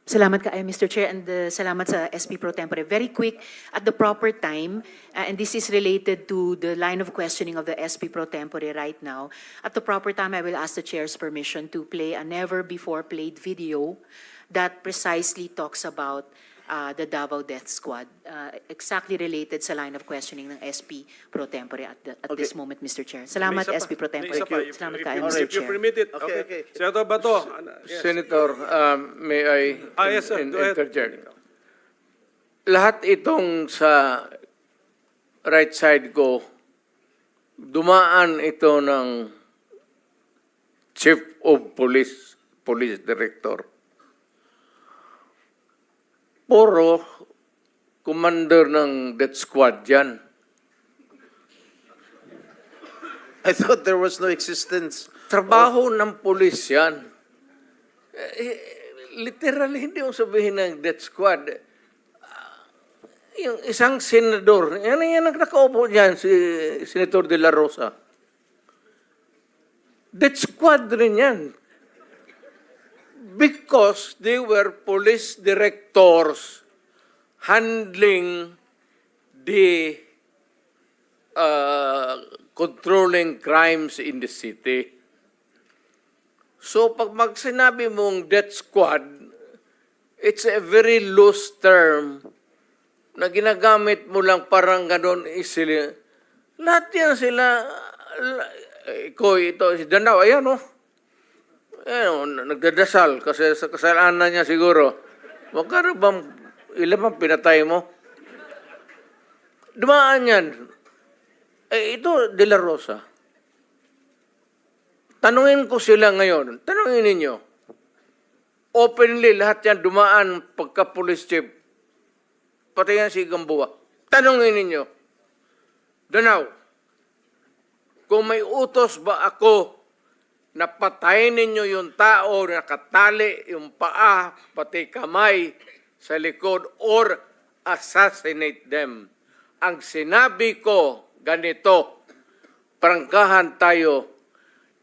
Salamat kaayo, Mr. Chair, and salamat sa SP Pro Tempore. Very quick, at the proper time, and this is related to the line of questioning of the SP Pro Tempore right now. At the proper time, I will ask the Chair's permission to play a never-before-played video that precisely talks about the Davao Death Squad, exactly related sa line of questioning ng SP Pro Tempore at this moment, Mr. Chair. Salamat, May isa pa. SP Pro Tempore. May isa pa. Salamat If kaayo, you- Mr. If you Chair. permit it. Okay. Senator Bato. Yes. Senator, may I Yes, sir. Go ahead. interject? Lahat itong sa right side ko, dumaan ito ng Chief of Police, Police Director. Puro commander ng death squad yan. I thought there was no existence. Trabaho ng pulis yan. Literally, hindi mo sabihin ng death squad. Yung isang senador, yan ang nakaupo dyan, si Senator De La Rosa. Death squad rin yan. Because they were police directors handling the controlling crimes in the city. So pag sinabi mong death squad, it's a very loose term na ginagamit mo lang parang ganon isili. Lahat yan sila, ito, si Danao, ayan o. Nagdadasal kasi sa kasalanan niya siguro. Magkano bang, ilan bang pinatay mo? Dumaan yan. Ito, De La Rosa. Tanungin ko sila ngayon. Tanungin ninyo. Openly, lahat yan dumaan pagka-police chief. Pati yan si Gamboa. Tanungin ninyo. Danao, kung may utos ba ako na patayin ninyo yung tao na nakatali yung paa, pati kamay sa likod, or assassinate them. Ang sinabi ko, ganito, prangkahan tayo,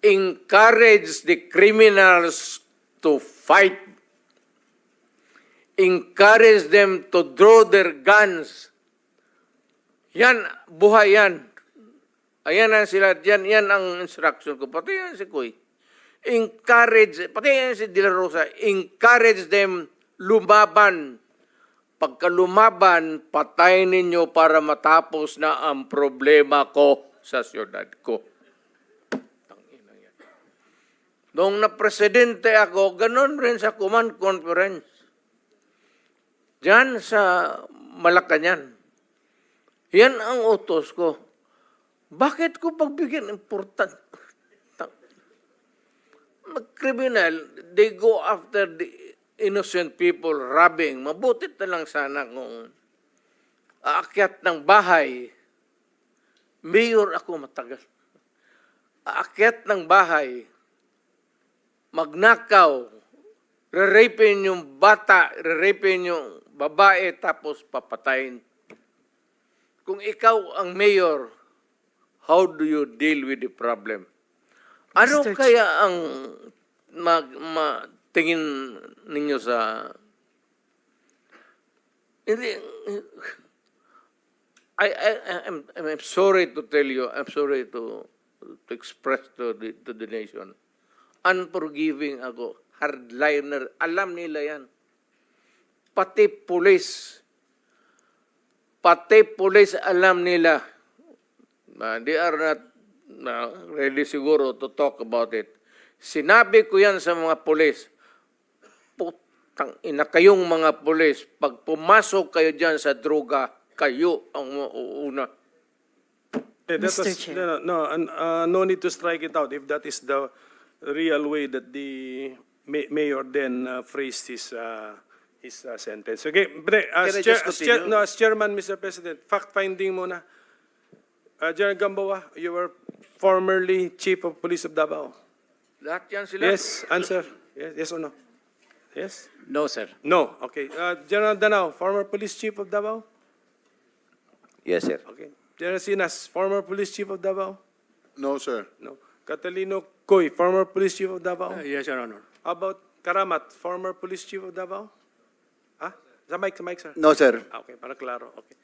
encourage the criminals to fight. Encourage them to draw their guns. Yan, buhay yan. Ayan ang sila, yan ang instruction ko. Pati yan si Kuy. Encourage, pati yan si De La Rosa, encourage them lumaban. Pagka lumaban, patayin ninyo para matapos na ang problema ko sa siyudad ko. Noong na-presidente ako, ganon rin sa command conference. Diyan sa Malacanang. Yan ang utos ko. Bakit ko pagbigyan important? Mag-criminal, they go after the innocent people robbing. Mabutit na lang sana kung aakyat ng bahay. Mayor ako matagal. Aakyat ng bahay, magnakaw, re-rapin yung bata, re-rapin yung babae, tapos papatayin. Kung ikaw ang mayor, how do you deal with the problem? Ano Mr. kaya ang tingin ninyo sa... Hindi, I'm sorry to tell you, I'm sorry to express to the nation. Unforgiving ako, hardliner, alam nila yan. Pati pulis alam nila. They are not really siguro to talk about it. Sinabi ko yan sa mga pulis. Putang ina kayong mga pulis, pag pumasok kayo dyan sa droga, kayo ang mauuna. Mr. Chair. No need to strike it out if that is the real way that the mayor then phrased his sentence. Okay, but, Can I just continue? as chairman, Mr. President, fact-finding muna. General Gamboa, you were formerly Chief of Police of Davao. Lahat yan sila. Yes, answer. Yes or no? Yes? No, sir. No. Okay. General Danao, former Police Chief of Davao? Yes, sir. Okay. General Sinas, former Police Chief of Davao? No, sir. No. Catalino Coy, former Police Chief of Davao? Yes, Your Honor. How about Karamat, former Police Chief of Davao? Ah? Sa mic, sir. No, sir. Ah, okay, para klaro. Okay.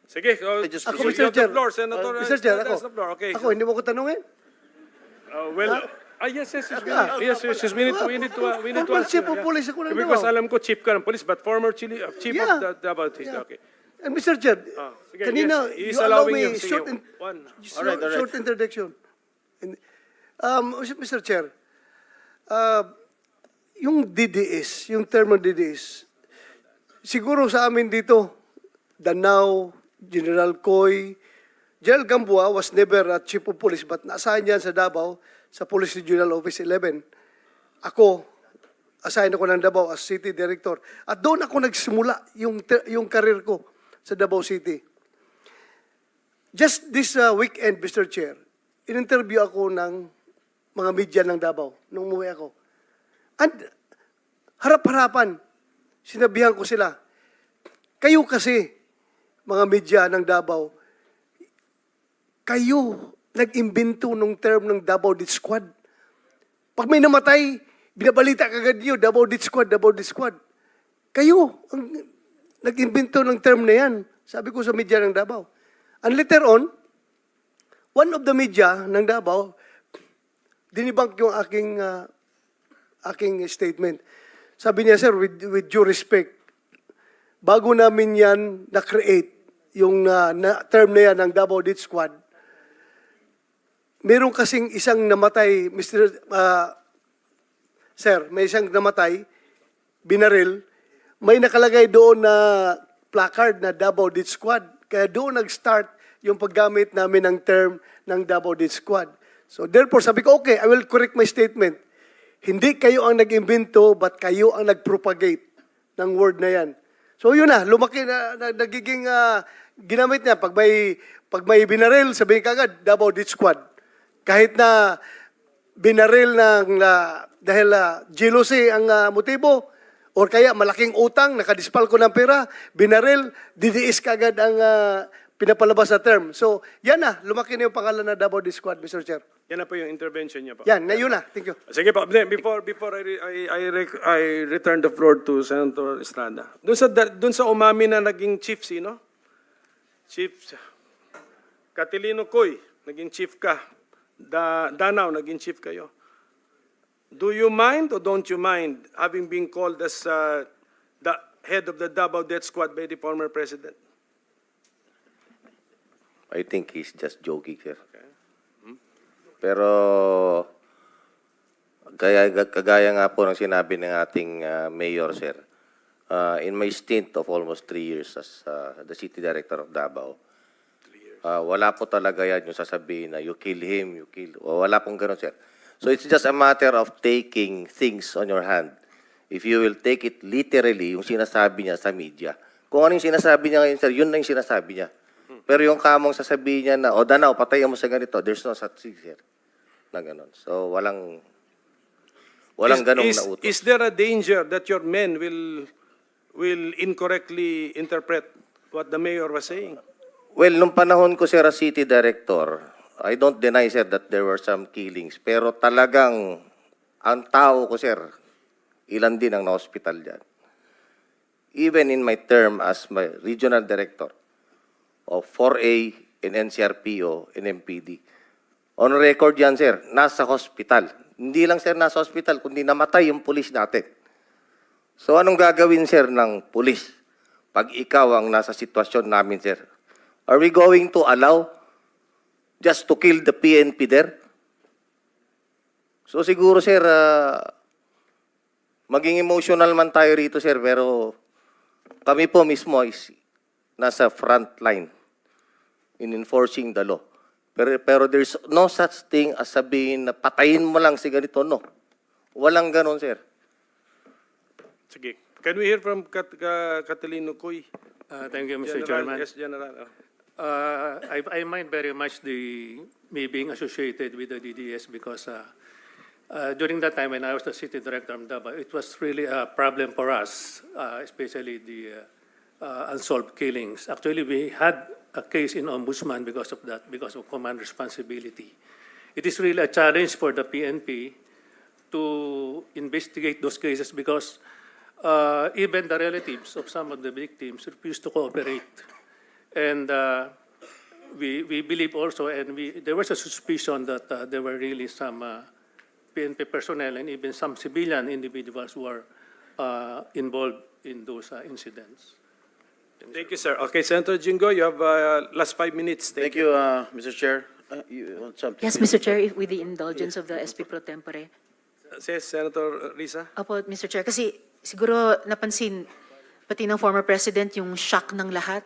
Sige, just- Ako, you Mr. have the Chair. floor, Senator. Mr. Chair, Estrada ako. has the floor. Okay. Ako, hindi mo ko tanungin? Yes, we need to Former answer. chief of police ako ng Because Davao. alam ko chief ka ng police, but former chief Yeah. of the Davao Police. Yeah. Okay. And Mr. Chair, Sige, kanina, yes, he's you allow allowing me you. Sige, short, one. short introduction. And, Mr. Chair, yung DDS, yung term ng DDS, siguro sa amin dito, Danao, General Coy, General Gamboa was never a chief of police but na-assign yan sa Davao sa Police Regional Office 11. Ako, assign ako ng Davao as City Director. At doon ako nagsimula yung career ko sa Davao City. Just this weekend, Mr. Chair, in-interview ako ng mga media ng Davao nung umuwi ako. And harap-harapan, sinabihan ko sila, kayo kasi, mga media ng Davao, kayo nag-imbento nung term ng Davao Death Squad. Pag may namatay, binabalita kagad niyo, Davao Death Squad, Davao Death Squad. Kayo ang nag-imbento ng term na yan. Sabi ko sa media ng Davao. And later on, one of the media ng Davao, dinibunk yung aking statement. Sabi niya, sir, with due respect, bago namin yan na-create, yung term na yan ng Davao Death Squad, meron kasing isang namatay, sir, may isang namatay, binaril, may nakalagay doon na placard na Davao Death Squad. Kaya doon nag-start yung paggamit namin ng term ng Davao Death Squad. So therefore, sabi ko, okay, I will correct my statement. Hindi kayo ang nag-imbento, but kayo ang nag-propagate ng word na yan. So yun na, lumaki na nagiging ginamit niya. Pag may binaril, sabihin kagad, Davao Death Squad. Kahit na binaril dahil jealousy ang motibo, or kaya malaking utang, nakadispal ko ng pera, binaril, DDS kagad ang pinapalabas na term. So, yan na, lumaki na yung pangalan na Davao Death Squad, Mr. Chair. Yan na po yung intervention niya po. Yan, na yun na. Thank you. Sige po, before I return the floor to Senator Estrada. Doon sa umami na naging chief, sino? Chief Catilino Coy, naging chief ka. Danao, naging chief kayo. Do you mind or don't you mind having been called as the head of the Davao Death Squad by the former president? I think he's just joking, sir. Okay. Pero, kagaya nga po ng sinabi ng ating mayor, sir, in my stint of almost 3 years as the city director of Davao, wala po talaga yan yung sasabihin na you kill him, you kill... Wala pong ganun, sir. So it's just a matter of taking things on your hand. If you will take it literally, yung sinasabi niya sa media. Kung ano yung sinasabi niya ngayon, sir, yun na yung sinasabi niya. Pero yung kamong sasabihin niya na, Danao, patayin mo sa ganito, there's no such thing, sir. Na ganun. So walang ganong nautos. Is there a danger that your men will incorrectly interpret what the mayor was saying? Well, nung panahon ko, sir, as city director, I don't deny, sir, that there were some killings. Pero talagang, ang tao ko, sir, ilan din ang na-hospital dyan. Even in my term as my regional director of 4A in NCRPO and MPD. On record yan, sir, nasa hospital. Hindi lang, sir, nasa hospital, kundi namatay yung pulis natin. So, anong gagawin, sir, ng pulis pag ikaw ang nasa sitwasyon namin, sir? Are we going to allow just to kill the PNP there? So siguro, sir, maging emotional man tayo rito, sir, pero kami po mismo is nasa front line in enforcing the law. Pero there's no such thing as sabihin na patayin mo lang si ganito, no. Walang ganon, sir. Sige. Can we hear from Catilino Coy? Thank you, Mr. General, Chairman. yes, General. I mind very much me being associated with the DDS because during that time when I was the city director of Davao, it was really a problem for us, especially the unsolved killings. Actually, we had a case in Ombudsman because of that, because of command responsibility. It is really a challenge for the PNP to investigate those cases because even the relatives of some of the victims refused to cooperate. And we believe also, and there was a suspicion that there were really some PNP personnel and even some civilian individuals who are involved in those incidents. Thank you, sir. Okay, Senator Jingo, you have last 5 minutes. Thank you, Mr. Chair. You want something? Yes, Mr. Chair, with the indulgence of the SP Pro Tempore. Yes, Senator Risa. Opo, Mr. Chair, kasi siguro napansin, pati ng former president, yung shock ng lahat.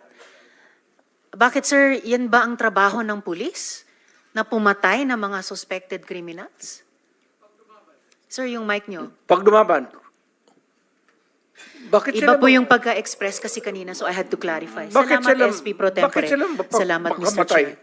Bakit, sir, yan ba ang trabaho ng pulis? Na pumatay ng mga suspected criminals? Sir, yung mic nyo. Pag dumaban, bakit Iba sila po yung pagka-express kasi kanina, so I had to clarify. Bakit Salamat, sila- SP Pro Tempore. bakit sila Salamat, Mr. makamatay? Chair.